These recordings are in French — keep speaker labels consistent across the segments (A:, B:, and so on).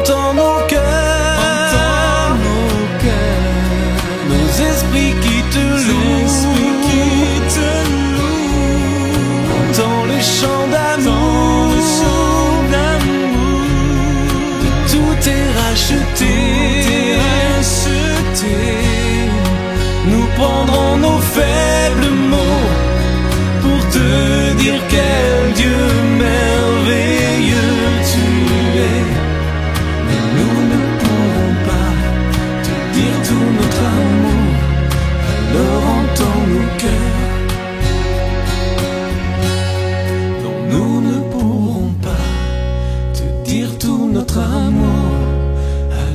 A: entends nos cœurs, nos esprits qui te louent, entends les chants d'amour, tout est racheté. Nous prendrons nos faibles mots pour te dire quel Dieu merveilleux tu es. Mais nous ne pourrons pas te dire tout notre amour, alors entends nos cœurs. Non, nous ne pourrons pas te dire tout notre amour,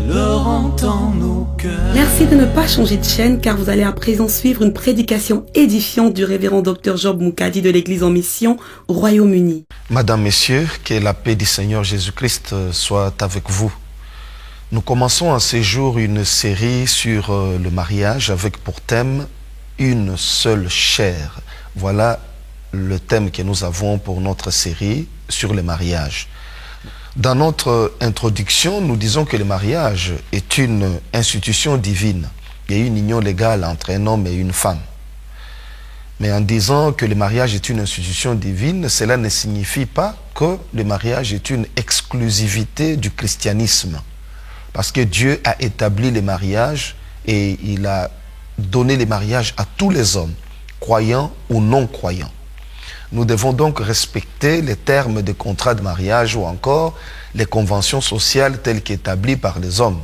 A: alors entends nos cœurs.
B: Merci de ne pas changer de chaîne car vous allez à présent suivre une prédication édifiante du révérend Dr Job Moukadi de l'Église en mission au Royaume-Uni.
C: Madame, Messieurs, que la paix du Seigneur Jésus-Christ soit avec vous. Nous commençons en ces jours une série sur le mariage avec pour thème une seule chair. Voilà le thème que nous avons pour notre série sur le mariage. Dans notre introduction, nous disons que le mariage est une institution divine. Il y a une union légale entre un homme et une femme. Mais en disant que le mariage est une institution divine, cela ne signifie pas que le mariage est une exclusivité du christianisme. Parce que Dieu a établi le mariage et il a donné le mariage à tous les hommes, croyants ou non croyants. Nous devons donc respecter les termes des contrats de mariage ou encore les conventions sociales telles qu'établies par les hommes.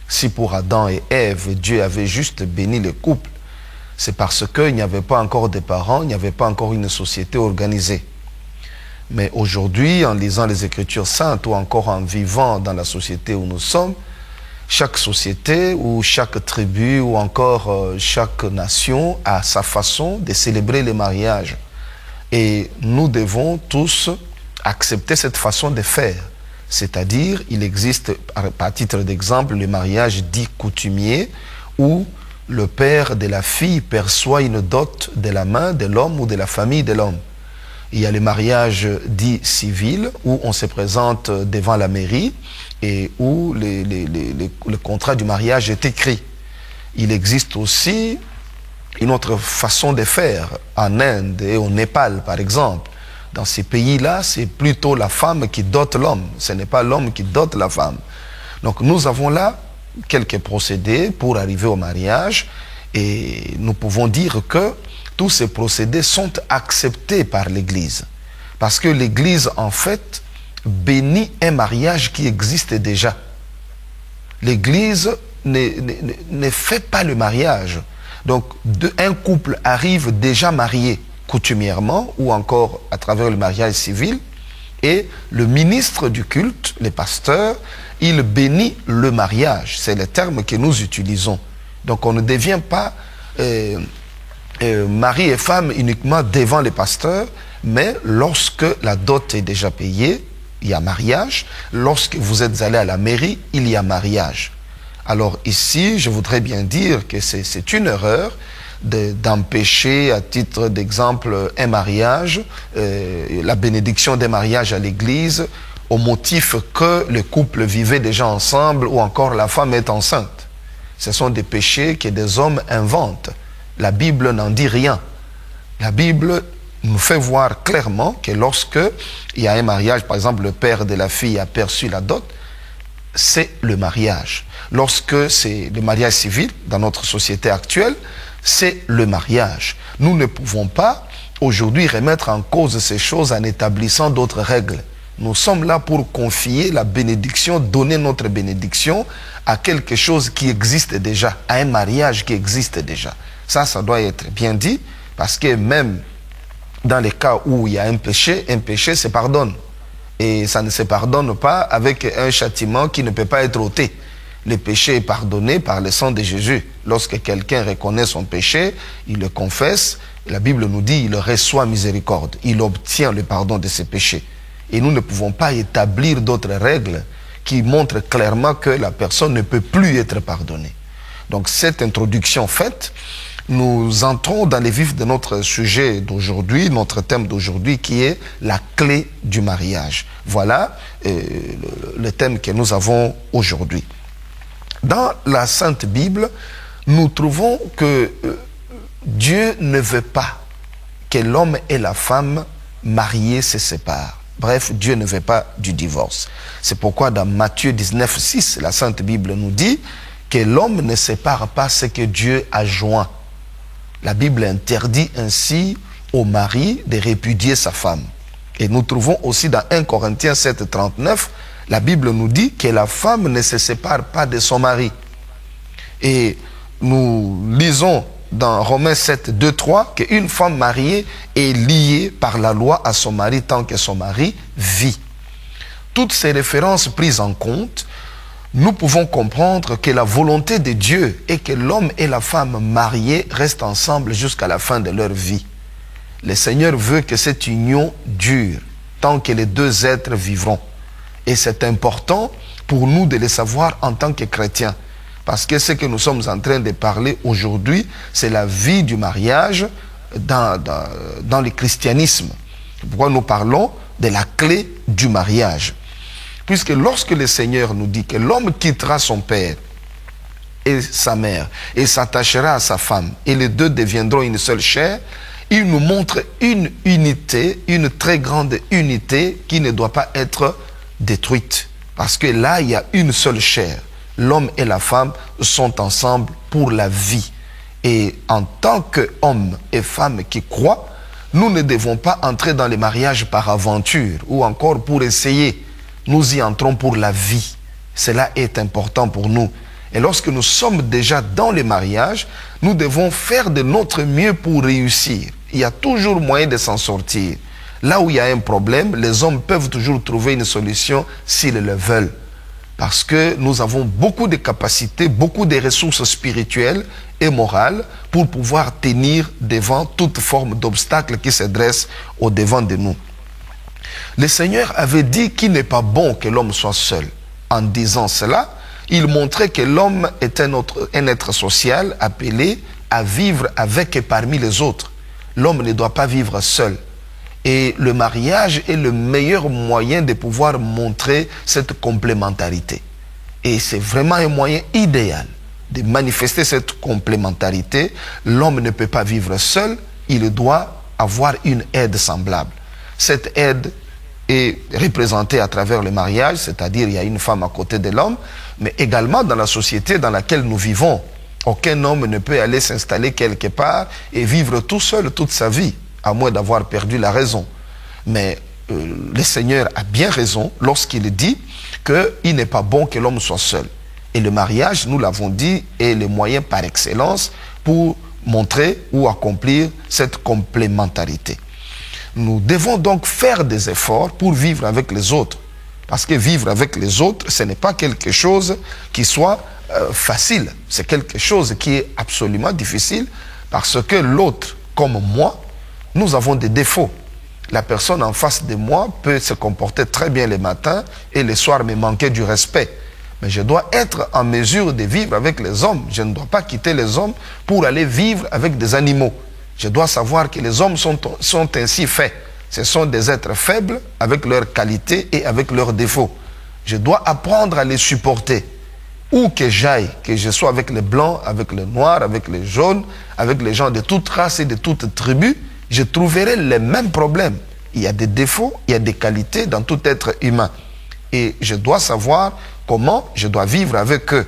C: Si pour Adam et Ève, Dieu avait juste béni le couple, c'est parce qu'il n'y avait pas encore de parents, il n'y avait pas encore une société organisée. Mais aujourd'hui, en lisant les Écritures saintes ou encore en vivant dans la société où nous sommes, chaque société ou chaque tribu ou encore chaque nation a sa façon de célébrer le mariage. Et nous devons tous accepter cette façon de faire. C'est-à-dire, il existe, par titre d'exemple, le mariage dit coutumier, où le père de la fille perçoit une dot de la main de l'homme ou de la famille de l'homme. Il y a le mariage dit civil, où on se présente devant la mairie et où le contrat du mariage est écrit. Il existe aussi une autre façon de faire en Inde et au Népal, par exemple. Dans ces pays-là, c'est plutôt la femme qui dote l'homme. Ce n'est pas l'homme qui dote la femme. Donc nous avons là quelques procédés pour arriver au mariage et nous pouvons dire que tous ces procédés sont acceptés par l'Église. Parce que l'Église, en fait, bénit un mariage qui existe déjà. L'Église ne fait pas le mariage. Donc, un couple arrive déjà marié coutumièrement ou encore à travers le mariage civil et le ministre du culte, le pasteur, il bénit le mariage. C'est le terme que nous utilisons. Donc, on ne devient pas mari et femme uniquement devant le pasteur, mais lorsque la dot est déjà payée, il y a mariage. Lorsque vous êtes allé à la mairie, il y a mariage. Alors ici, je voudrais bien dire que c'est une erreur d'empêcher, à titre d'exemple, un mariage, la bénédiction des mariages à l'église, au motif que le couple vivait déjà ensemble ou encore la femme est enceinte. Ce sont des péchés que des hommes inventent. La Bible n'en dit rien. La Bible nous fait voir clairement que lorsque il y a un mariage, par exemple, le père de la fille a perçu la dot, c'est le mariage. Lorsque c'est le mariage civil, dans notre société actuelle, c'est le mariage. Nous ne pouvons pas aujourd'hui remettre en cause ces choses en établissant d'autres règles. Nous sommes là pour confier la bénédiction, donner notre bénédiction à quelque chose qui existe déjà, à un mariage qui existe déjà. Ça doit être bien dit, parce que même dans les cas où il y a un péché se pardonne. Et ça ne se pardonne pas avec un châtiment qui ne peut pas être ôté. Le péché est pardonné par le sang de Jésus. Lorsque quelqu'un reconnaît son péché, il le confesse, la Bible nous dit il reçoit miséricorde, il obtient le pardon de ses péchés. Et nous ne pouvons pas établir d'autres règles qui montrent clairement que la personne ne peut plus être pardonnée. Donc cette introduction faite, nous entrons dans les vifs de notre sujet d'aujourd'hui, notre thème d'aujourd'hui qui est la clé du mariage. Voilà le thème que nous avons aujourd'hui. Dans la Sainte Bible, nous trouvons que Dieu ne veut pas que l'homme et la femme mariés se séparent. Bref, Dieu ne veut pas du divorce. C'est pourquoi dans Matthieu 19, 6, la Sainte Bible nous dit que l'homme ne sépare pas ce que Dieu a joint. La Bible interdit ainsi au mari de répudier sa femme. Et nous trouvons aussi dans 1 Corinthiens 7, 39, la Bible nous dit que la femme ne se sépare pas de son mari. Et nous lisons dans Romains 7, 2, 3, qu'une femme mariée est liée par la loi à son mari tant que son mari vit. Toutes ces références prises en compte, nous pouvons comprendre que la volonté de Dieu est que l'homme et la femme mariés restent ensemble jusqu'à la fin de leur vie. Le Seigneur veut que cette union dure tant que les deux êtres vivront. Et c'est important pour nous de le savoir en tant que chrétiens. Parce que ce que nous sommes en train de parler aujourd'hui, c'est la vie du mariage dans le christianisme. C'est pourquoi nous parlons de la clé du mariage. Puisque lorsque le Seigneur nous dit que l'homme quittera son père et sa mère et s'attachera à sa femme et les deux deviendront une seule chair, il nous montre une unité, une très grande unité qui ne doit pas être détruite. Parce que là, il y a une seule chair. L'homme et la femme sont ensemble pour la vie. Et en tant qu'hommes et femmes qui croient, nous ne devons pas entrer dans les mariages par aventure ou encore pour essayer. Nous y entrons pour la vie. Cela est important pour nous. Et lorsque nous sommes déjà dans les mariages, nous devons faire de notre mieux pour réussir. Il y a toujours moyen de s'en sortir. Là où il y a un problème, les hommes peuvent toujours trouver une solution s'ils le veulent. Parce que nous avons beaucoup de capacités, beaucoup de ressources spirituelles et morales pour pouvoir tenir devant toute forme d'obstacle qui se dresse au devant de nous. Le Seigneur avait dit qu'il n'est pas bon que l'homme soit seul. En disant cela, il montrait que l'homme est un être social appelé à vivre avec et parmi les autres. L'homme ne doit pas vivre seul. Et le mariage est le meilleur moyen de pouvoir montrer cette complémentarité. Et c'est vraiment un moyen idéal de manifester cette complémentarité. L'homme ne peut pas vivre seul, il doit avoir une aide semblable. Cette aide est représentée à travers le mariage, c'est-à-dire il y a une femme à côté de l'homme, mais également dans la société dans laquelle nous vivons. Aucun homme ne peut aller s'installer quelque part et vivre tout seul toute sa vie, à moins d'avoir perdu la raison. Mais le Seigneur a bien raison lorsqu'il dit qu'il n'est pas bon que l'homme soit seul. Et le mariage, nous l'avons dit, est le moyen par excellence pour montrer ou accomplir cette complémentarité. Nous devons donc faire des efforts pour vivre avec les autres. Parce que vivre avec les autres, ce n'est pas quelque chose qui soit facile. C'est quelque chose qui est absolument difficile parce que l'autre, comme moi, nous avons des défauts. La personne en face de moi peut se comporter très bien le matin et le soir me manquer du respect. Mais je dois être en mesure de vivre avec les hommes. Je ne dois pas quitter les hommes pour aller vivre avec des animaux. Je dois savoir que les hommes sont ainsi faits. Ce sont des êtres faibles avec leurs qualités et avec leurs défauts. Je dois apprendre à les supporter. Où que j'aille, que je sois avec les blancs, avec les noirs, avec les jaunes, avec les gens de toute race et de toute tribu, je trouverai les mêmes problèmes. Il y a des défauts, il y a des qualités dans tout être humain. Et je dois savoir comment je dois vivre avec eux.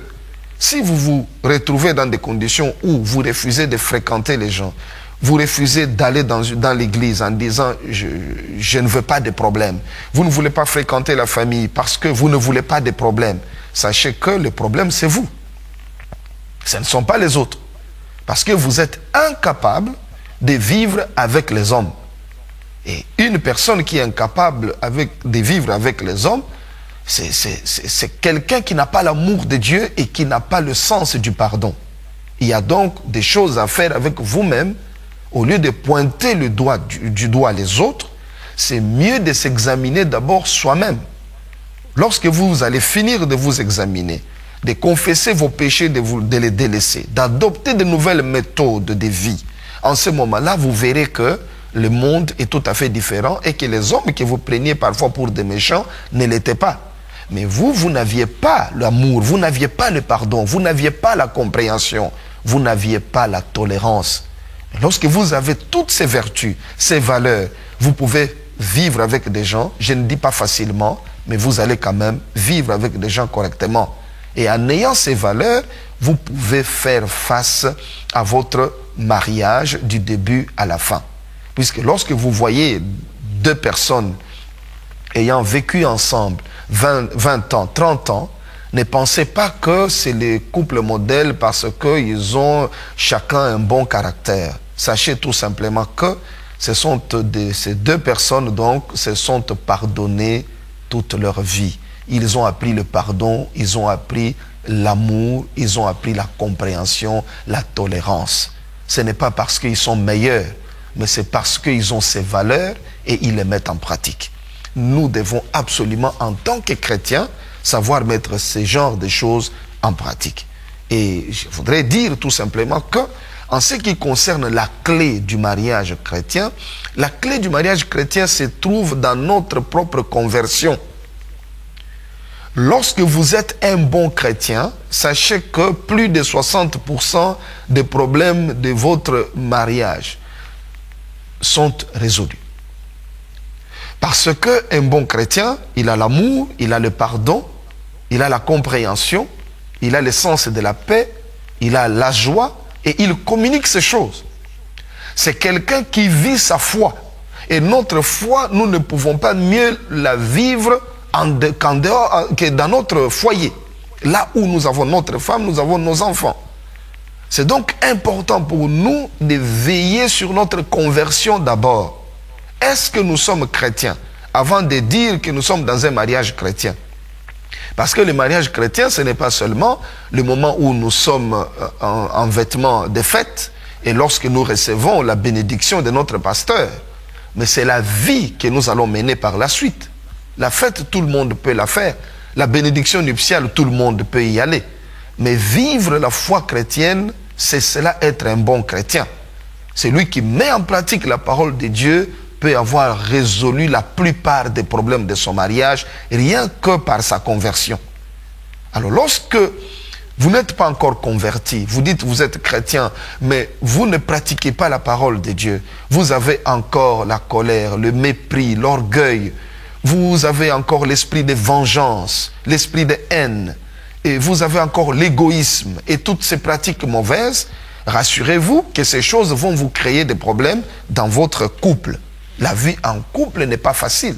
C: Si vous vous retrouvez dans des conditions où vous refusez de fréquenter les gens, vous refusez d'aller dans l'église en disant je ne veux pas de problème. Vous ne voulez pas fréquenter la famille parce que vous ne voulez pas de problème. Sachez que le problème c'est vous. Ce ne sont pas les autres. Parce que vous êtes incapable de vivre avec les hommes. Et une personne qui est incapable de vivre avec les hommes, c'est quelqu'un qui n'a pas l'amour de Dieu et qui n'a pas le sens du pardon. Il y a donc des choses à faire avec vous-même. Au lieu de pointer le doigt du doigt les autres, c'est mieux de s'examiner d'abord soi-même. Lorsque vous allez finir de vous examiner, de confesser vos péchés, de les délaisser, d'adopter de nouvelles méthodes de vie, en ce moment-là, vous verrez que le monde est tout à fait différent et que les hommes que vous preniez parfois pour des méchants ne l'étaient pas. Mais vous n'aviez pas l'amour, vous n'aviez pas le pardon, vous n'aviez pas la compréhension, vous n'aviez pas la tolérance. Lorsque vous avez toutes ces vertus, ces valeurs, vous pouvez vivre avec des gens, je ne dis pas facilement, mais vous allez quand même vivre avec des gens correctement. Et en ayant ces valeurs, vous pouvez faire face à votre mariage du début à la fin. Puisque lorsque vous voyez deux personnes ayant vécu ensemble 20 ans, 30 ans, ne pensez pas que c'est les couples modèles parce qu'ils ont chacun un bon caractère. Sachez tout simplement que ces deux personnes donc se sont pardonnées toute leur vie. Ils ont appris le pardon, ils ont appris l'amour, ils ont appris la compréhension, la tolérance. Ce n'est pas parce qu'ils sont meilleurs, mais c'est parce qu'ils ont ces valeurs et ils les mettent en pratique. Nous devons absolument, en tant que chrétiens, savoir mettre ce genre de choses en pratique. Et je voudrais dire tout simplement que, en ce qui concerne la clé du mariage chrétien, la clé du mariage chrétien se trouve dans notre propre conversion. Lorsque vous êtes un bon chrétien, sachez que plus de 60% des problèmes de votre mariage sont résolus. Parce qu'un bon chrétien, il a l'amour, il a le pardon, il a la compréhension, il a le sens de la paix, il a la joie et il communique ces choses. C'est quelqu'un qui vit sa foi. Et notre foi, nous ne pouvons pas mieux la vivre que dans notre foyer. Là où nous avons notre femme, nous avons nos enfants. C'est donc important pour nous de veiller sur notre conversion d'abord. Est-ce que nous sommes chrétiens avant de dire que nous sommes dans un mariage chrétien? Parce que le mariage chrétien, ce n'est pas seulement le moment où nous sommes en vêtements de fête et lorsque nous recevons la bénédiction de notre pasteur, mais c'est la vie que nous allons mener par la suite. La fête, tout le monde peut la faire. La bénédiction nuptiale, tout le monde peut y aller. Mais vivre la foi chrétienne, c'est cela être un bon chrétien. Celui qui met en pratique la parole de Dieu peut avoir résolu la plupart des problèmes de son mariage rien que par sa conversion. Alors lorsque vous n'êtes pas encore converti, vous dites vous êtes chrétien, mais vous ne pratiquez pas la parole de Dieu, vous avez encore la colère, le mépris, l'orgueil, vous avez encore l'esprit de vengeance, l'esprit de haine, et vous avez encore l'égoïsme et toutes ces pratiques mauvaises, rassurez-vous que ces choses vont vous créer des problèmes dans votre couple. La vie en couple n'est pas facile.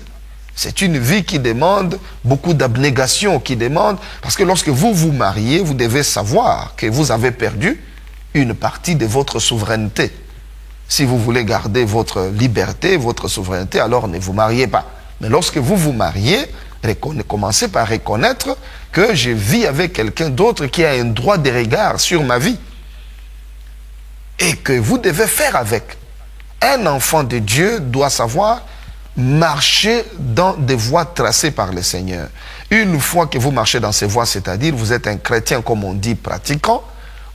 C: C'est une vie qui demande beaucoup d'abnégation, qui demande... Parce que lorsque vous vous mariez, vous devez savoir que vous avez perdu une partie de votre souveraineté. Si vous voulez garder votre liberté, votre souveraineté, alors ne vous mariez pas. Mais lorsque vous vous mariez, commencez par reconnaître que je vis avec quelqu'un d'autre qui a un droit de regard sur ma vie. Et que vous devez faire avec. Un enfant de Dieu doit savoir marcher dans des voies tracées par le Seigneur. Une fois que vous marchez dans ces voies, c'est-à-dire vous êtes un chrétien, comme on dit, pratiquant,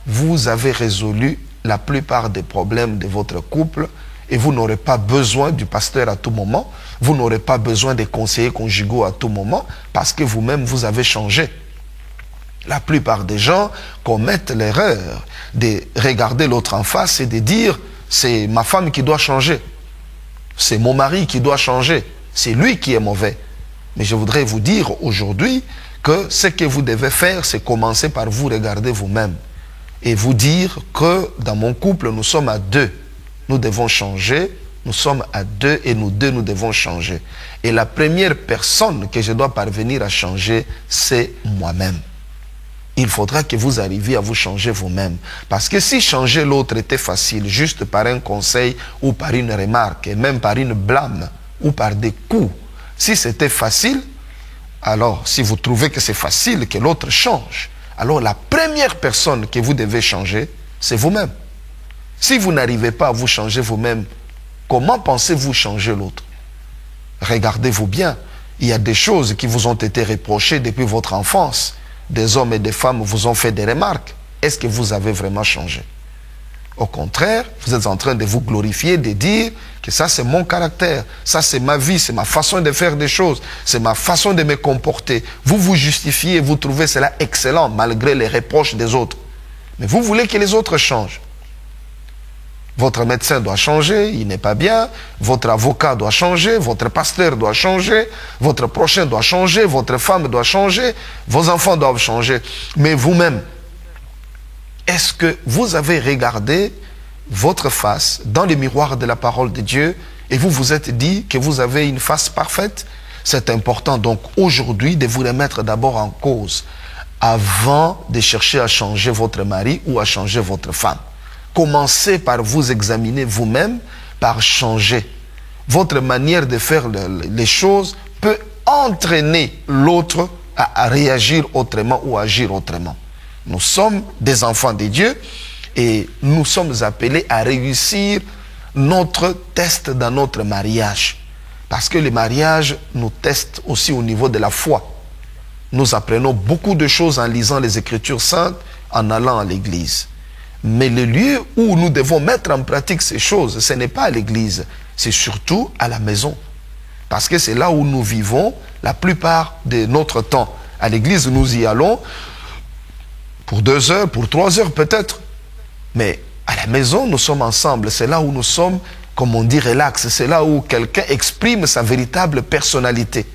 C: vous avez résolu la plupart des problèmes de votre couple et vous n'aurez pas besoin du pasteur à tout moment, vous n'aurez pas besoin des conseillers conjugaux à tout moment parce que vous-même, vous avez changé. La plupart des gens commettent l'erreur de regarder l'autre en face et de dire « c'est ma femme qui doit changer, c'est mon mari qui doit changer, c'est lui qui est mauvais ». Mais je voudrais vous dire aujourd'hui que ce que vous devez faire, c'est commencer par vous regarder vous-même et vous dire que dans mon couple, nous sommes à deux. Nous devons changer, nous sommes à deux et nous deux, nous devons changer. Et la première personne que je dois parvenir à changer, c'est moi-même. Il faudra que vous arriviez à vous changer vous-même. Parce que si changer l'autre était facile, juste par un conseil ou par une remarque, et même par une blâme ou par des coups, si c'était facile, alors si vous trouvez que c'est facile que l'autre change, alors la première personne que vous devez changer, c'est vous-même. Si vous n'arrivez pas à vous changer vous-même, comment pensez-vous changer l'autre? Regardez-vous bien, il y a des choses qui vous ont été reprochées depuis votre enfance. des hommes et des femmes vous ont fait des remarques, est-ce que vous avez vraiment changé? Au contraire, vous êtes en train de vous glorifier, de dire que ça c'est mon caractère, ça c'est ma vie, c'est ma façon de faire des choses, c'est ma façon de me comporter. Vous vous justifiez, vous trouvez cela excellent malgré les reproches des autres. Mais vous voulez que les autres changent. Votre médecin doit changer, il n'est pas bien. Votre avocat doit changer, votre pasteur doit changer, votre prochain doit changer, votre femme doit changer, vos enfants doivent changer. Mais vous-même, est-ce que vous avez regardé votre face dans le miroir de la parole de Dieu et vous vous êtes dit que vous avez une face parfaite? C'est important donc aujourd'hui de vous remettre d'abord en cause avant de chercher à changer votre mari ou à changer votre femme. Commencez par vous examiner vous-même, par changer. Votre manière de faire les choses peut entraîner l'autre à réagir autrement ou à agir autrement. Nous sommes des enfants de Dieu et nous sommes appelés à réussir notre test dans notre mariage. Parce que le mariage nous teste aussi au niveau de la foi. Nous apprenons beaucoup de choses en lisant les Écritures saintes, en allant à l'église. Mais le lieu où nous devons mettre en pratique ces choses, ce n'est pas à l'église, c'est surtout à la maison. Parce que c'est là où nous vivons la plupart de notre temps. À l'église, nous y allons pour 2 heures, pour 3 heures peut-être. Mais à la maison, nous sommes ensemble. C'est là où nous sommes, comme on dit, relax. C'est là où quelqu'un exprime sa véritable personnalité.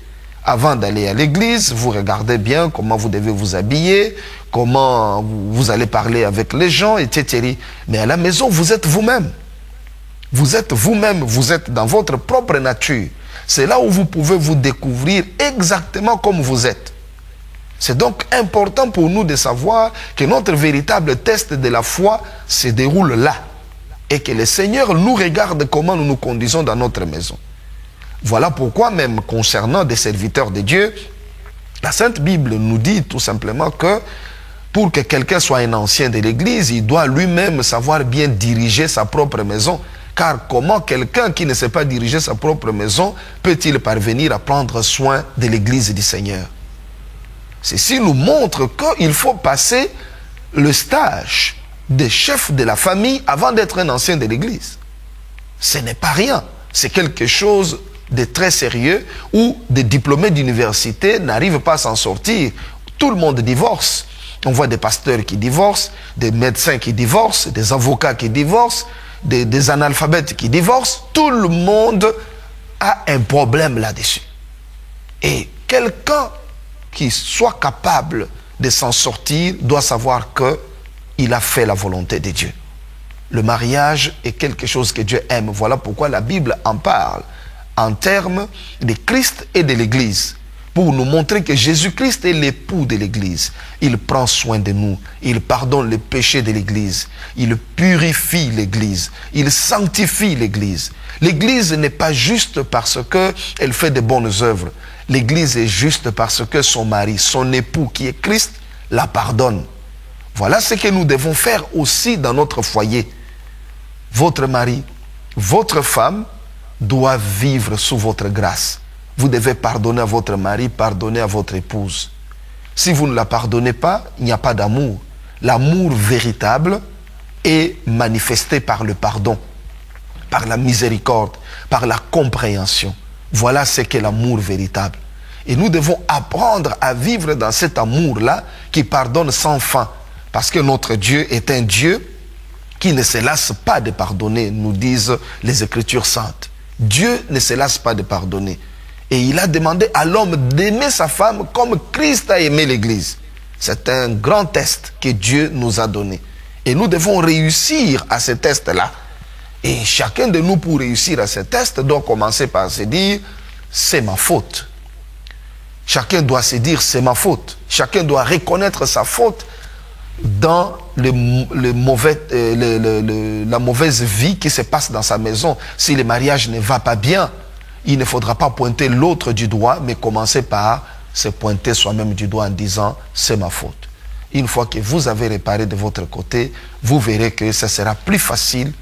C: Avant d'aller à l'église, vous regardez bien comment vous devez vous habiller, comment vous allez parler avec les gens, etc. Mais à la maison, vous êtes vous-même. Vous êtes vous-même, vous êtes dans votre propre nature. C'est là où vous pouvez vous découvrir exactement comme vous êtes. C'est donc important pour nous de savoir que notre véritable test de la foi se déroule là. Et que le Seigneur nous regarde comment nous nous conduisons dans notre maison. Voilà pourquoi même concernant des serviteurs de Dieu, la Sainte Bible nous dit tout simplement que pour que quelqu'un soit un ancien de l'Église, il doit lui-même savoir bien diriger sa propre maison. Car comment quelqu'un qui ne sait pas diriger sa propre maison peut-il parvenir à prendre soin de l'Église du Seigneur? Ceci nous montre qu'il faut passer le stage de chef de la famille avant d'être un ancien de l'Église. Ce n'est pas rien, c'est quelque chose de très sérieux où des diplômés d'université n'arrivent pas à s'en sortir. Tout le monde divorce. On voit des pasteurs qui divorcent, des médecins qui divorcent, des avocats qui divorcent, des analphabètes qui divorcent. Tout le monde a un problème là-dessus. Et quelqu'un qui soit capable de s'en sortir doit savoir qu'il a fait la volonté de Dieu. Le mariage est quelque chose que Dieu aime. Voilà pourquoi la Bible en parle en termes de Christ et de l'Église, pour nous montrer que Jésus-Christ est l'époux de l'Église. Il prend soin de nous, il pardonne les péchés de l'Église, il purifie l'Église, il sanctifie l'Église. L'Église n'est pas juste parce qu'elle fait de bonnes œuvres. L'Église est juste parce que son mari, son époux qui est Christ, la pardonne. Voilà ce que nous devons faire aussi dans notre foyer. Votre mari, votre femme doit vivre sous votre grâce. Vous devez pardonner à votre mari, pardonner à votre épouse. Si vous ne la pardonnez pas, il n'y a pas d'amour. L'amour véritable est manifesté par le pardon, par la miséricorde, par la compréhension. Voilà ce qu'est l'amour véritable. Et nous devons apprendre à vivre dans cet amour-là qui pardonne sans fin. Parce que notre Dieu est un Dieu qui ne se lasse pas de pardonner, nous disent les Écritures saintes. Dieu ne se lasse pas de pardonner. Et il a demandé à l'homme d'aimer sa femme comme Christ a aimé l'Église. C'est un grand test que Dieu nous a donné. Et nous devons réussir à ce test-là. Et chacun de nous, pour réussir à ce test, doit commencer par se dire, c'est ma faute. Chacun doit se dire, c'est ma faute. Chacun doit reconnaître sa faute dans la mauvaise vie qui se passe dans sa maison. Si le mariage ne va pas bien, il ne faudra pas pointer l'autre du doigt, mais commencer par se pointer soi-même du doigt en disant « c'est ma faute ». Une fois que vous avez réparé de votre côté, vous verrez que ça sera plus facile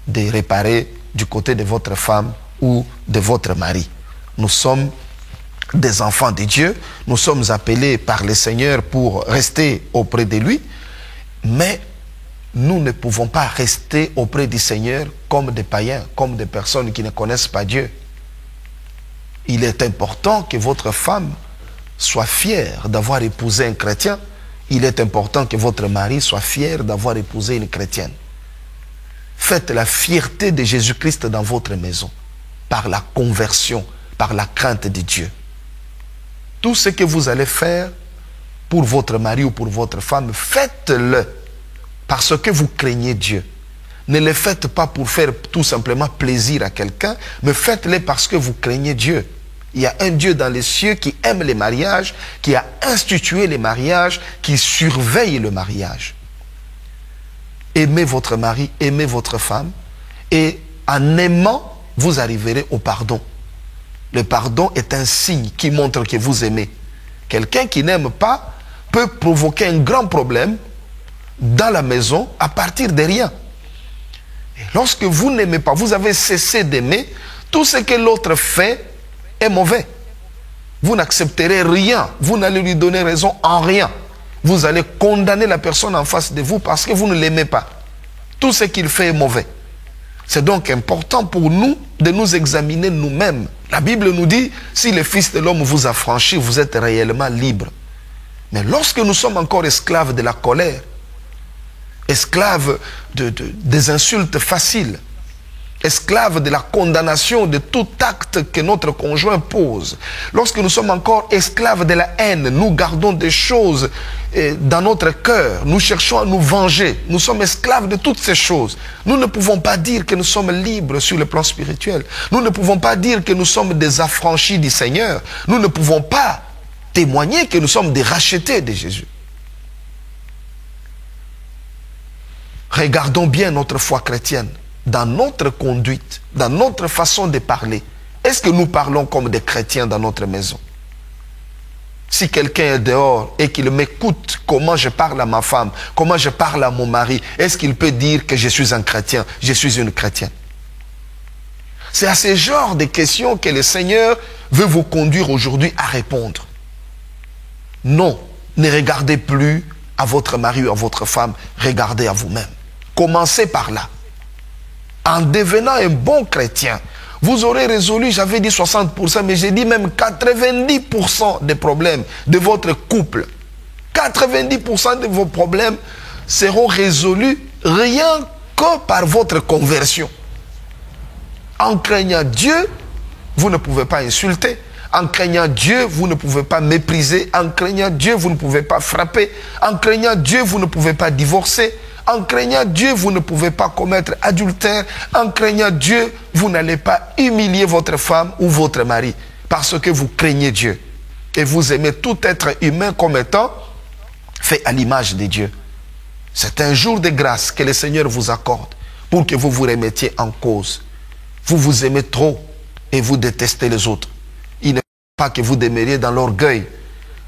C: de réparer du côté de votre femme ou de votre mari. Nous sommes des enfants de Dieu, nous sommes appelés par le Seigneur pour rester auprès de lui, mais nous ne pouvons pas rester auprès du Seigneur comme des païens, comme des personnes qui ne connaissent pas Dieu. Il est important que votre femme soit fière d'avoir épousé un chrétien. Il est important que votre mari soit fier d'avoir épousé une chrétienne. Faites la fierté de Jésus-Christ dans votre maison, par la conversion, par la crainte de Dieu. Tout ce que vous allez faire pour votre mari ou pour votre femme, faites-le parce que vous craignez Dieu. Ne le faites pas pour faire tout simplement plaisir à quelqu'un, mais faites-le parce que vous craignez Dieu. Il y a un Dieu dans les cieux qui aime les mariages, qui a institué les mariages, qui surveille le mariage. Aimez votre mari, aimez votre femme, et en aimant, vous arriverez au pardon. Le pardon est un signe qui montre que vous aimez. Quelqu'un qui n'aime pas peut provoquer un grand problème dans la maison à partir de rien. Et lorsque vous n'aimez pas, vous avez cessé d'aimer, tout ce que l'autre fait est mauvais. Vous n'accepterez rien, vous n'allez lui donner raison en rien. Vous allez condamner la personne en face de vous parce que vous ne l'aimez pas. Tout ce qu'il fait est mauvais. C'est donc important pour nous de nous examiner nous-mêmes. La Bible nous dit, si le Fils de l'homme vous a franchi, vous êtes réellement libre. Mais lorsque nous sommes encore esclaves de la colère, esclaves des insultes faciles, esclaves de la condamnation de tout acte que notre conjoint pose, lorsque nous sommes encore esclaves de la haine, nous gardons des choses dans notre cœur, nous cherchons à nous venger, nous sommes esclaves de toutes ces choses. Nous ne pouvons pas dire que nous sommes libres sur le plan spirituel. Nous ne pouvons pas dire que nous sommes des affranchis du Seigneur. Nous ne pouvons pas témoigner que nous sommes des rachetés de Jésus. Regardons bien notre foi chrétienne, dans notre conduite, dans notre façon de parler. Est-ce que nous parlons comme des chrétiens dans notre maison? Si quelqu'un est dehors et qu'il m'écoute comment je parle à ma femme, comment je parle à mon mari, est-ce qu'il peut dire que je suis un chrétien, je suis une chrétienne? C'est à ce genre de questions que le Seigneur veut vous conduire aujourd'hui à répondre. Non, ne regardez plus à votre mari ou à votre femme, regardez à vous-même. Commencez par là. En devenant un bon chrétien, vous aurez résolu, j'avais dit 60%, mais j'ai dit même 90% des problèmes de votre couple. 90% de vos problèmes seront résolus rien que par votre conversion. En craignant Dieu, vous ne pouvez pas insulter. En craignant Dieu, vous ne pouvez pas mépriser. En craignant Dieu, vous ne pouvez pas frapper. En craignant Dieu, vous ne pouvez pas divorcer. En craignant Dieu, vous ne pouvez pas commettre adultère. En craignant Dieu, vous n'allez pas humilier votre femme ou votre mari parce que vous craignez Dieu. Et vous aimez tout être humain comme étant fait à l'image de Dieu. C'est un jour de grâce que le Seigneur vous accorde pour que vous vous remettiez en cause. Vous vous aimez trop et vous détestez les autres. Il ne faut pas que vous demeuriez dans l'orgueil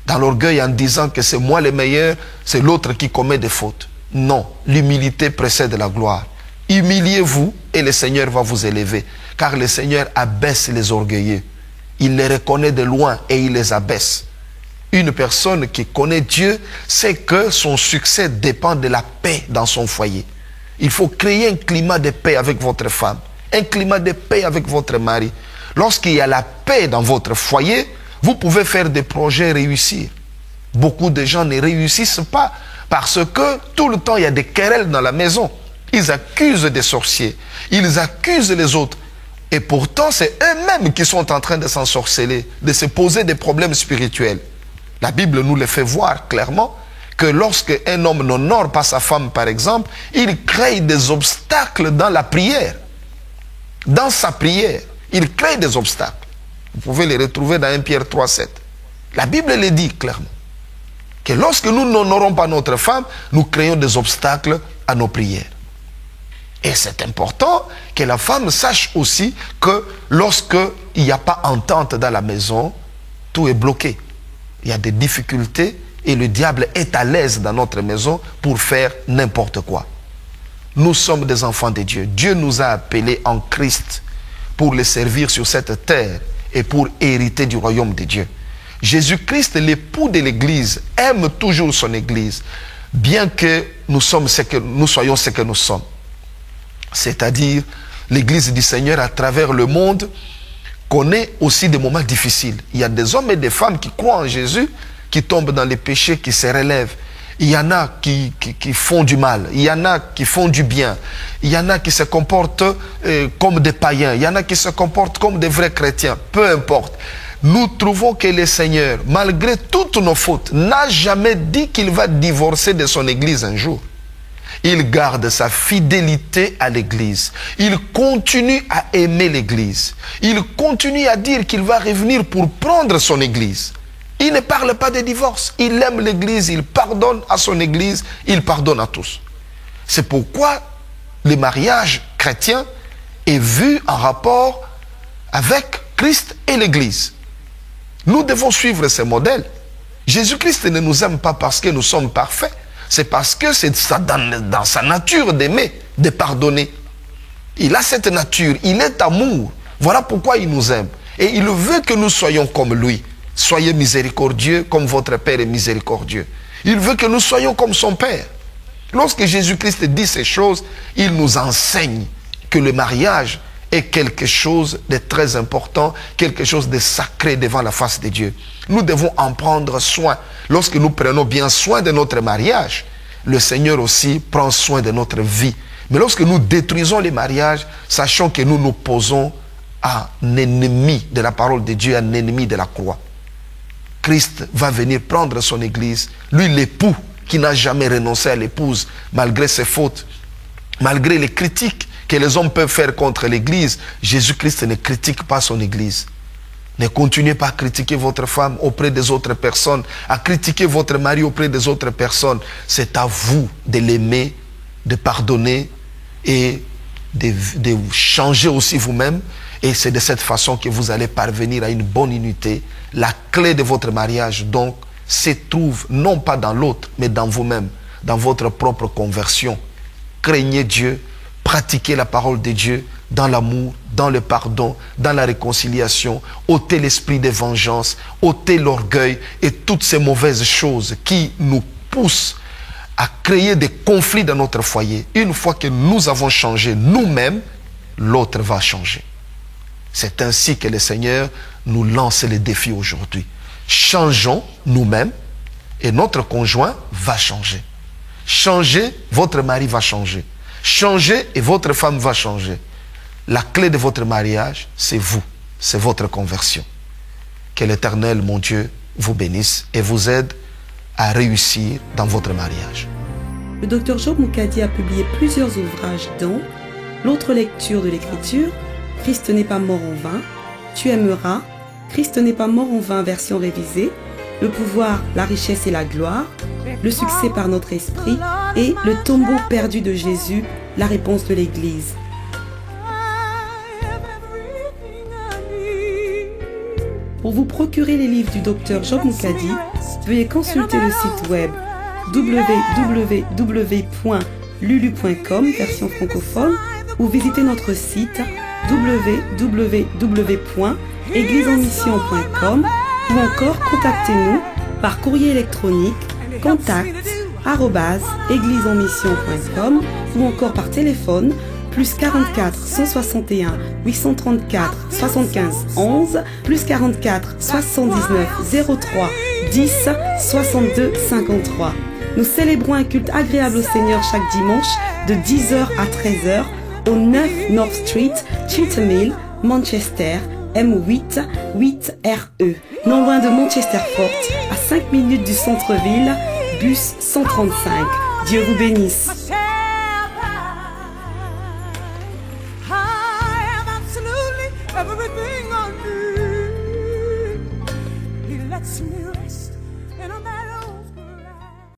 C: en disant que c'est moi le meilleur, c'est l'autre qui commet des fautes. Non, l'humilité précède la gloire. Humiliez-vous et le Seigneur va vous élever. Car le Seigneur abaisse les orgueilleux. Il les reconnaît de loin et il les abaisse. Une personne qui connaît Dieu sait que son succès dépend de la paix dans son foyer. Il faut créer un climat de paix avec votre femme, un climat de paix avec votre mari. Lorsqu'il y a la paix dans votre foyer, vous pouvez faire des projets réussir. Beaucoup de gens ne réussissent pas parce que tout le temps, il y a des querelles dans la maison. Ils accusent des sorciers. Ils accusent les autres. Et pourtant, c'est eux-mêmes qui sont en train de s'ensorceler, de se poser des problèmes spirituels. La Bible nous le fait voir clairement que lorsque un homme n'honore pas sa femme, par exemple, il crée des obstacles dans la prière. Dans sa prière, il crée des obstacles. Vous pouvez les retrouver dans 1 Pierre 3,7. La Bible le dit clairement. Que lorsque nous n'honorons pas notre femme, nous créons des obstacles à nos prières. Et c'est important que la femme sache aussi que lorsqu'il n'y a pas entente dans la maison, tout est bloqué. Il y a des difficultés et le diable est à l'aise dans notre maison pour faire n'importe quoi. Nous sommes des enfants de Dieu. Dieu nous a appelés en Christ pour le servir sur cette terre et pour hériter du royaume de Dieu. Jésus-Christ, l'époux de l'Église, aime toujours son Église, bien que nous soyons ce que nous sommes. C'est-à-dire, l'Église du Seigneur à travers le monde connaît aussi des moments difficiles. Il y a des hommes et des femmes qui croient en Jésus, qui tombent dans les péchés, qui se relèvent. Il y en a qui font du mal, il y en a qui font du bien, il y en a qui se comportent comme des païens, il y en a qui se comportent comme des vrais chrétiens, peu importe. Nous trouvons que le Seigneur, malgré toutes nos fautes, n'a jamais dit qu'il va divorcer de son Église un jour. Il garde sa fidélité à l'Église. Il continue à aimer l'Église. Il continue à dire qu'il va revenir pour prendre son Église. Il ne parle pas de divorce. Il aime l'Église, il pardonne à son Église, il pardonne à tous. C'est pourquoi le mariage chrétien est vu en rapport avec Christ et l'Église. Nous devons suivre ce modèle. Jésus-Christ ne nous aime pas parce que nous sommes parfaits. C'est parce que c'est dans sa nature d'aimer, de pardonner. Il a cette nature, il est amour. Voilà pourquoi il nous aime. Et il veut que nous soyons comme lui. Soyez miséricordieux comme votre Père est miséricordieux. Il veut que nous soyons comme son Père. Lorsque Jésus-Christ dit ces choses, il nous enseigne que le mariage est quelque chose de très important, quelque chose de sacré devant la face de Dieu. Nous devons en prendre soin. Lorsque nous prenons bien soin de notre mariage, le Seigneur aussi prend soin de notre vie. Mais lorsque nous détruisons les mariages, sachons que nous nous posons à un ennemi de la parole de Dieu, un ennemi de la croix. Christ va venir prendre son Église, lui l'époux qui n'a jamais renoncé à l'épouse, malgré ses fautes, malgré les critiques que les hommes peuvent faire contre l'Église. Jésus-Christ ne critique pas son Église. Ne continuez pas à critiquer votre femme auprès des autres personnes, à critiquer votre mari auprès des autres personnes. C'est à vous de l'aimer, de pardonner et de changer aussi vous-même. Et c'est de cette façon que vous allez parvenir à une bonne unité. La clé de votre mariage, donc, se trouve non pas dans l'autre, mais dans vous-même, dans votre propre conversion. Craignez Dieu, pratiquez la parole de Dieu dans l'amour, dans le pardon, dans la réconciliation, ôtez l'esprit de vengeance, ôtez l'orgueil et toutes ces mauvaises choses qui nous poussent à créer des conflits dans notre foyer. Une fois que nous avons changé nous-mêmes, l'autre va changer. C'est ainsi que le Seigneur nous lance le défi aujourd'hui. Changeons nous-mêmes et notre conjoint va changer. Changez, votre mari va changer. Changez et votre femme va changer. La clé de votre mariage, c'est vous, c'est votre conversion. Que l'Éternel, mon Dieu, vous bénisse et vous aide à réussir dans votre mariage.
B: Le Dr Job Mukadi a publié plusieurs ouvrages dont L'autre lecture de l'Écriture, Christ n'est pas mort en vain, Tu aimeras, Christ n'est pas mort en vain version révisée, Le pouvoir, la richesse et la gloire, Le succès par notre esprit et Le tombeau perdu de Jésus, la réponse de l'Église. Pour vous procurer les livres du Dr Job Mukadi, veuillez consulter le site web www.lulu.com version francophone ou visiter notre site www.egliseenmission.com ou encore contactez-nous par courrier électronique contact@egliseenmission.com ou encore par téléphone plus 44 161 834 75 11 plus 44 79 03 10 62 53. Nous célébrons un culte agréable au Seigneur chaque dimanche de 10h à 13h au 9 North Street, Chiltern Hill, Manchester, M8 8RE. Non loin de Manchester Fort, à 5 minutes du centre-ville, bus 135. Dieu vous bénisse.
A: Everything on you.